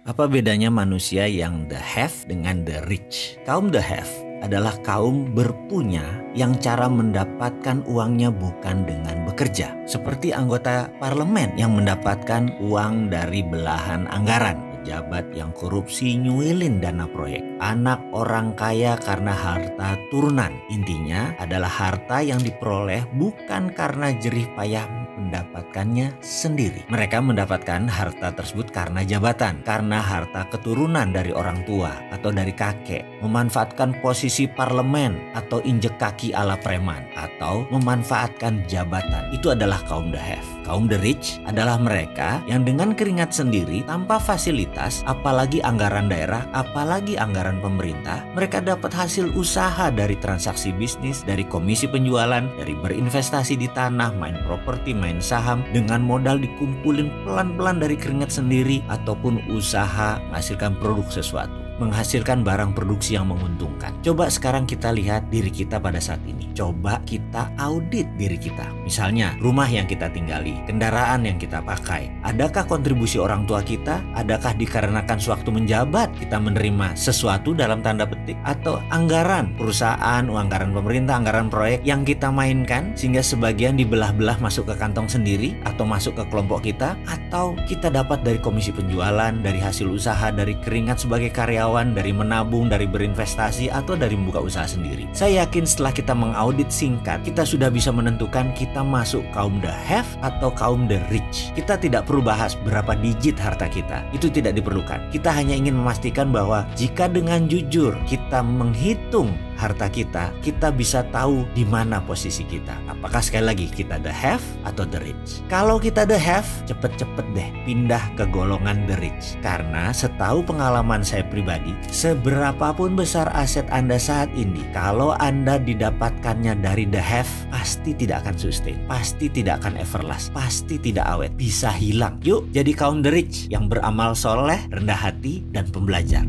Apa bedanya manusia yang the have dengan the rich? Kaum the have adalah kaum berpunya yang cara mendapatkan uangnya bukan dengan bekerja. Seperti anggota parlemen yang mendapatkan uang dari belahan anggaran. Pejabat yang korupsi nyuilin dana proyek. Anak orang kaya karena harta turunan. Intinya adalah harta yang diperoleh bukan karena jerih payah mendapatkannya sendiri. Mereka mendapatkan harta tersebut karena jabatan, karena harta keturunan dari orang tua atau dari kakek, memanfaatkan posisi parlemen atau injek kaki ala preman, atau memanfaatkan jabatan. Itu adalah kaum the have. Kaum the rich adalah mereka yang dengan keringat sendiri tanpa fasilitas, apalagi anggaran daerah, apalagi anggaran pemerintah, mereka dapat hasil usaha dari transaksi bisnis, dari komisi penjualan, dari berinvestasi di tanah, main properti, main saham, dengan modal dikumpulin pelan-pelan dari keringat sendiri ataupun usaha menghasilkan produk sesuatu, menghasilkan barang produksi yang menguntungkan. Coba sekarang kita lihat diri kita pada saat ini. Coba kita audit diri kita. Misalnya rumah yang kita tinggali, kendaraan yang kita pakai. Adakah kontribusi orang tua kita? Adakah dikarenakan sewaktu menjabat kita menerima sesuatu dalam tanda petik? Atau anggaran perusahaan, anggaran pemerintah, anggaran proyek yang kita mainkan sehingga sebagian dibelah-belah masuk ke kantong sendiri atau masuk ke kelompok kita? Atau kita dapat dari komisi penjualan, dari hasil usaha, dari keringat sebagai karyawan, dari menabung, dari berinvestasi, atau dari membuka usaha sendiri. Saya yakin setelah kita mengaudit singkat, kita sudah bisa menentukan kita masuk kaum the have atau kaum the rich. Kita tidak perlu bahas berapa digit harta kita. Itu tidak diperlukan. Kita hanya ingin memastikan bahwa jika dengan jujur kita menghitung harta kita, kita bisa tahu di mana posisi kita. Apakah sekali lagi kita the have atau the rich? Kalau kita the have, cepet-cepet deh pindah ke golongan the rich. Karena setahu pengalaman saya pribadi, seberapapun besar aset Anda saat ini, kalau Anda didapatkannya dari the have, pasti tidak akan sustain, pasti tidak akan everlast, pasti tidak awet, bisa hilang. Yuk jadi kaum the rich yang beramal soleh, rendah hati, dan pembelajar.